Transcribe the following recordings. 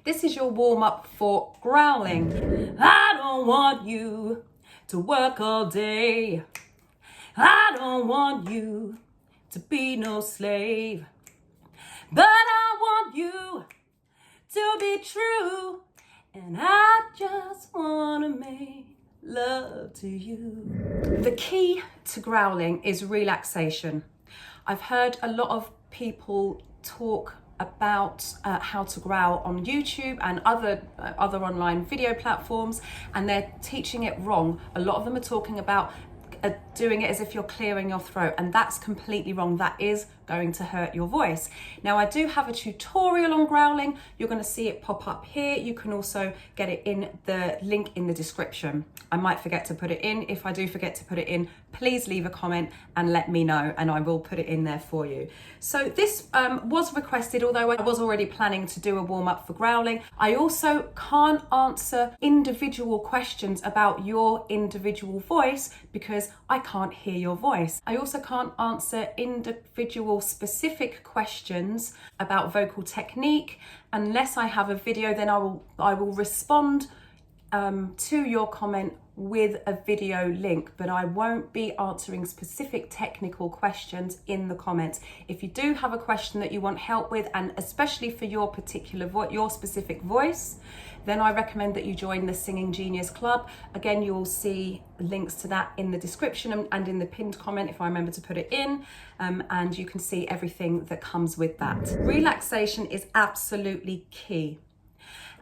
This is your warm-up for growling. I don't want you to work all day. I don't want you to be no slave. But I want you to be true. And I just wanna make love to you. The key to growling is relaxation. I've heard a lot of people talk about how to growl on YouTube and other online video platforms, and they're teaching it wrong. A lot of them are talking about doing it as if you're clearing your throat, and that's completely wrong. That is going to hurt your voice. Now, I do have a tutorial on growling. You're going to see it pop up here. You can also get it in the link in the description. I might forget to put it in. If I do forget to put it in, please leave a comment and let me know, and I will put it in there for you. So this was requested, although I was already planning to do a warm-up for growling. I also can't answer individual questions about your individual voice because I can't hear your voice. I also can't answer individual specific questions about vocal technique unless I have a video. Then I will respond to your comment with a video link, but I won't be answering specific technical questions in the comments. If you do have a question that you want help with, and especially for your particular your specific voice, then I recommend that you join the Singing Genius Club. Again, you will see links to that in the description and in the pinned comment if I remember to put it in, and you can see everything that comes with that. Relaxation is absolutely key,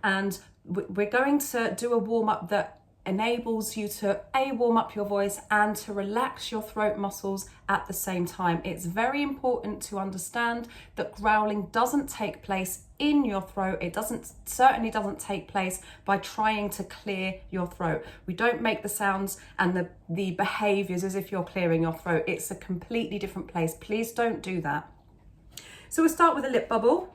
and we're going to do a warm-up that enables you to warm up your voice and to relax your throat muscles at the same time. It's very important to understand that growling doesn't take place in your throat. It certainly doesn't take place by trying to clear your throat. We don't make the sounds and the behaviors as if you're clearing your throat. It's a completely different place. Please don't do that. So we'll start with a lip bubble.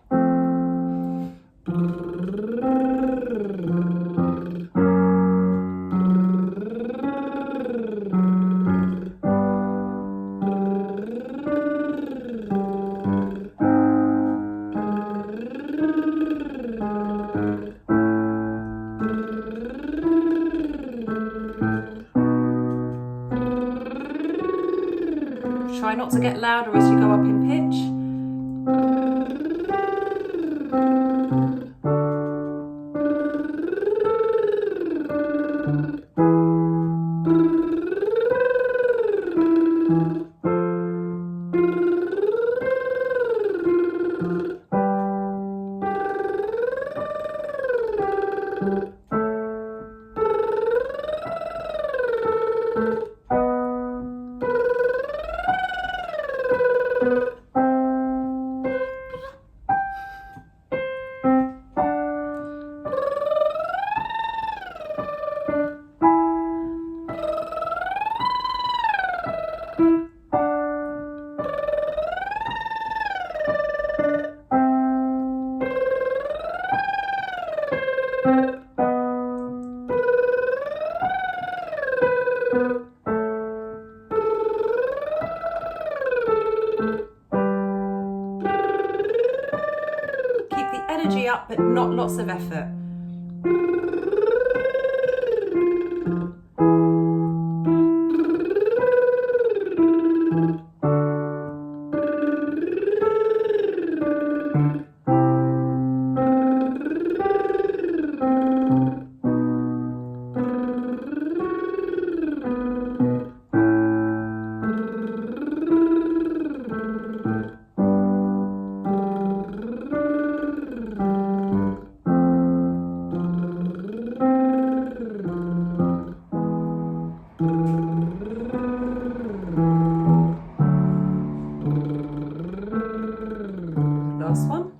Try not to get louder as you go up in pitch. Energy up, but not lots of effort. Last one.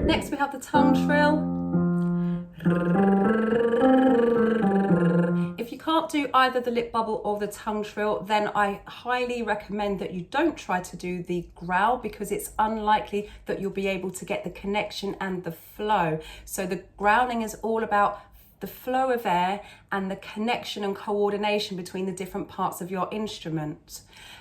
Next we have the tongue trill. If you can't do either the lip bubble or the tongue trill, then I highly recommend that you don't try to do the growl, because it's unlikely that you'll be able to get the connection and the flow. So the growling is all about the flow of air and the connection and coordination between the different parts of your instrument.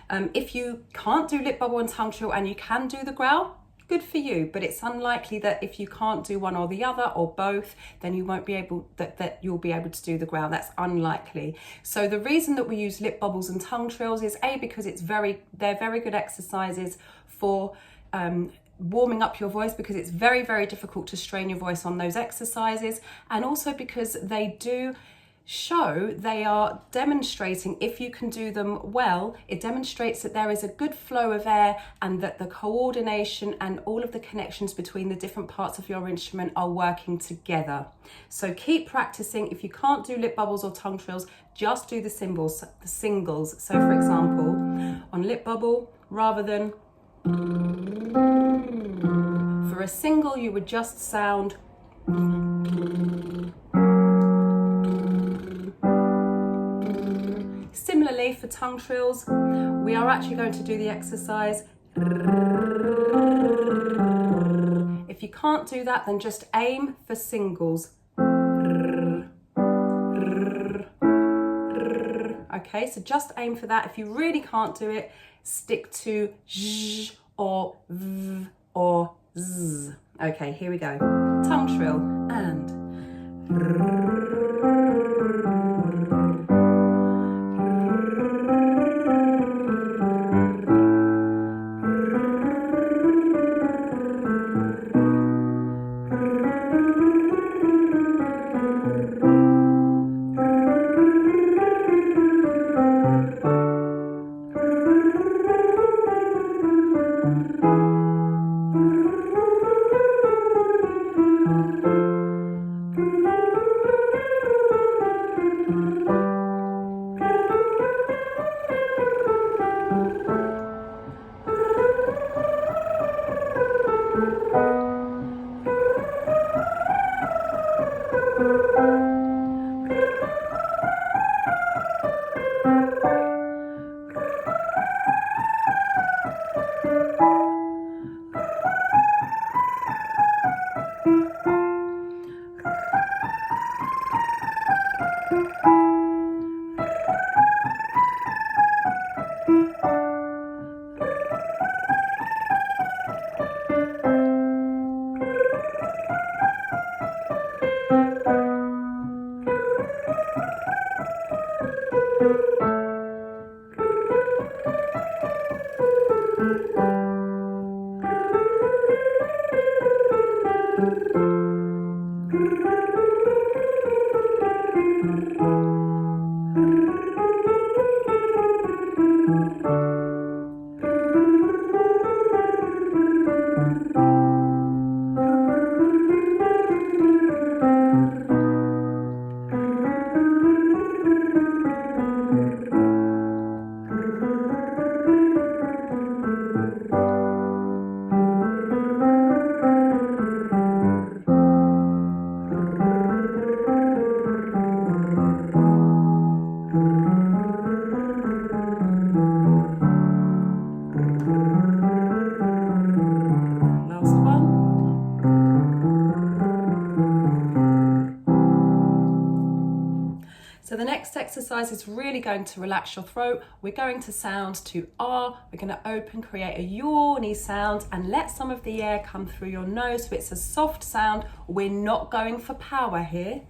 If you can't do lip bubble and tongue trill and you can do the growl, good for you, but it's unlikely that if you can't do one or the other or both, then you won't be able that you'll be able to do the growl. That's unlikely. So the reason that we use lip bubbles and tongue trills is because they're very good exercises for warming up your voice, because it's very, very difficult to strain your voice on those exercises, and also because they are demonstrating, if you can do them well, it demonstrates that there is a good flow of air and that the coordination and all of the connections between the different parts of your instrument are working together. So keep practicing. If you can't do lip bubbles or tongue trills, just do the singles. So for example, on lip bubble, rather than for a single, you would just sound. Similarly, for tongue trills, we are actually going to do the exercise. If you can't do that, then just aim for singles. Okay, so just aim for that. If you really can't do it, stick to zh or v or z. Okay, here we go. Tongue trill and. So the next exercise is really going to relax your throat. We're going to sound to R. We're going to open, create a yawny sound and let some of the air come through your nose. So it's a soft sound. We're not going for power here.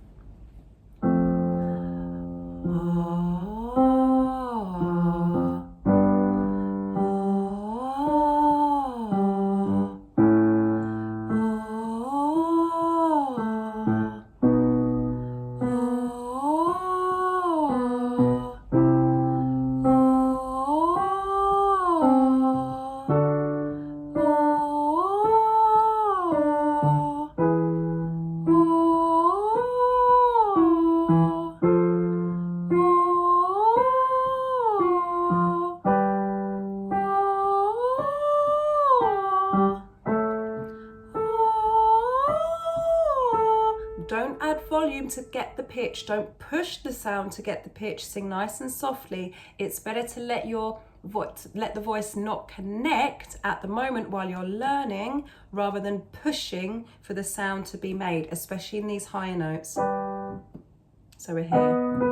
Don't add volume to get the pitch. Don't push the sound to get the pitch. Sing nice and softly. It's better to let the voice not connect at the moment while you're learning, rather than pushing for the sound to be made, especially in these higher notes. So we're here.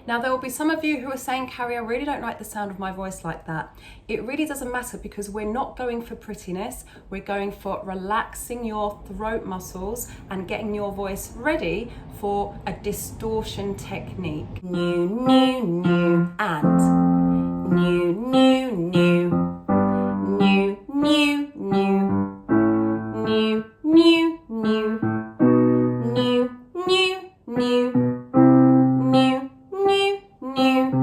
Now there will be some of you who are saying, Carrie, I really don't like the sound of my voice like that. It really doesn't matter because we're not going for prettiness, we're going for relaxing your throat muscles and getting your voice ready for a distortion technique. New, new, new, and new, new, new, new, new, new, new, new, new, new, new, new,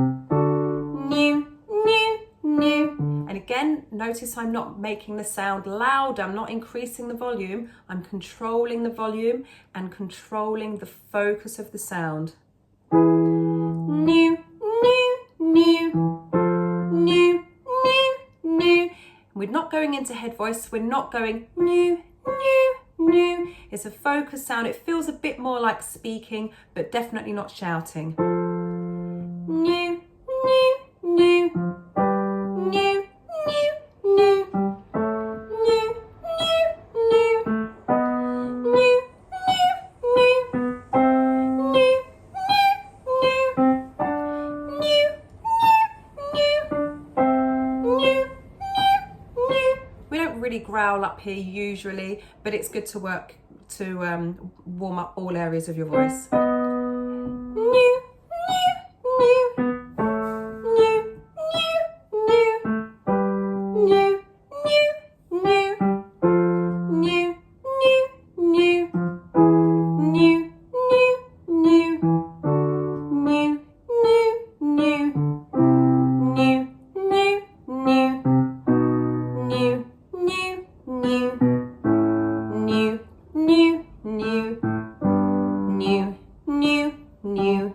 new, new, new. And again, notice I'm not making the sound loud, I'm not increasing the volume, I'm controlling the volume and controlling the focus of the sound. New, new, new, new, new, new. We're not going into head voice, we're not going new, new, new. It's a focused sound. It feels a bit more like speaking, but definitely not shouting. New, new, new, new, new, new, new, we don't really growl up here usually, but it's good to work to warm up all areas of your voice. New,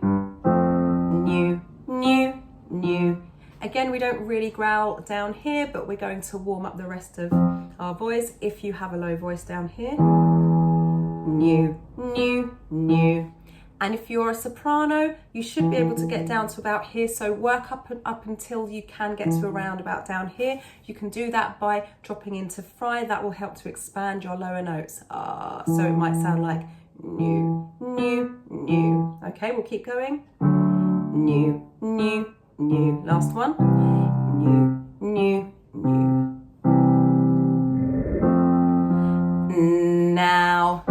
new, new. Again, we don't really growl down here, but we're going to warm up the rest of our voice. If you have a low voice down here, new, new, new. And if you're a soprano, you should be able to get down to about here. So work up until you can get to around about down here. You can do that by dropping into fry. That will help to expand your lower notes. So it might sound like new, new, new. Okay, we'll keep going. New, new, new. Last one. New, new, new. Now,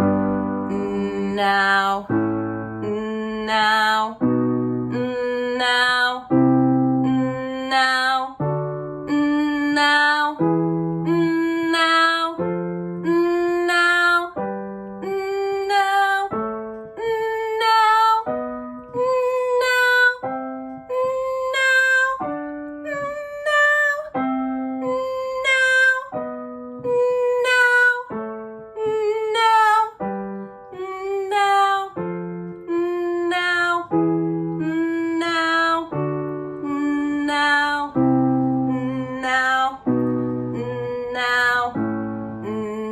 now, now, now, now, now,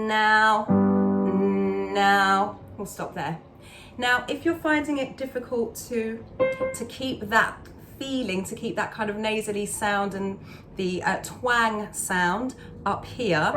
now, now. We'll stop there. Now, if you're finding it difficult to keep that feeling, to keep that kind of nasally sound and the twang sound up here,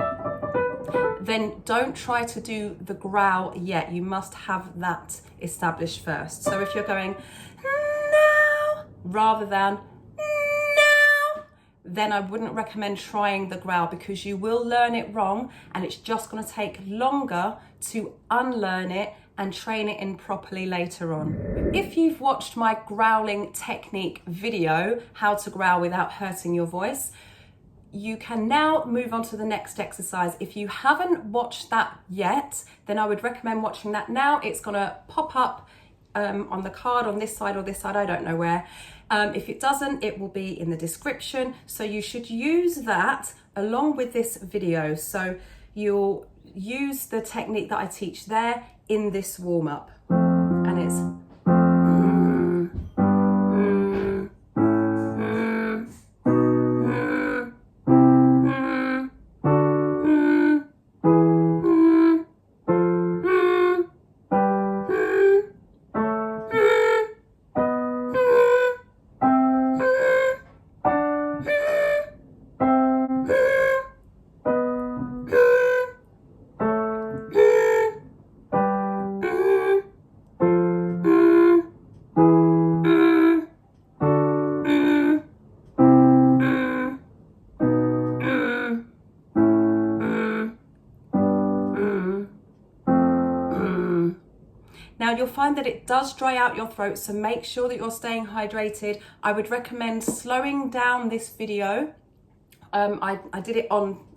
then don't try to do the growl yet. You must have that established first. So if you're going now rather than now, then I wouldn't recommend trying the growl because you will learn it wrong and it's just going to take longer to unlearn it and train it in properly later on. If you've watched my growling technique video, how to growl without hurting your voice, you can now move on to the next exercise. If you haven't watched that yet, then I would recommend watching that now. It's gonna pop up on the card on this side or this side, I don't know where. If it doesn't, it will be in the description. So you should use that along with this video. So you'll use the technique that I teach there in this warm-up. And it's Now you'll find that it does dry out your throat, so make sure that you're staying hydrated. I would recommend slowing down this video. I did it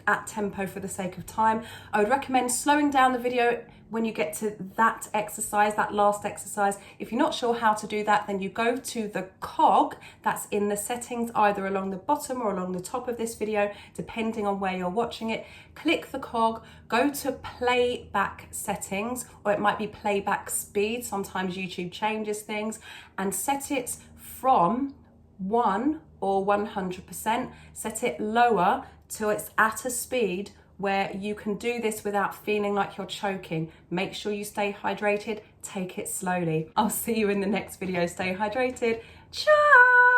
at tempo for the sake of time. I would recommend slowing down the video when you get to that exercise, that last exercise. If you're not sure how to do that, then you go to the cog that's in the settings, either along the bottom or along the top of this video, depending on where you're watching it. Click the cog, go to playback settings, or it might be playback speed. Sometimes YouTube changes things, and set it from 1 or 100%. Set it lower till it's at a speed where you can do this without feeling like you're choking. Make sure you stay hydrated, take it slowly. I'll see you in the next video. Stay hydrated. Ciao!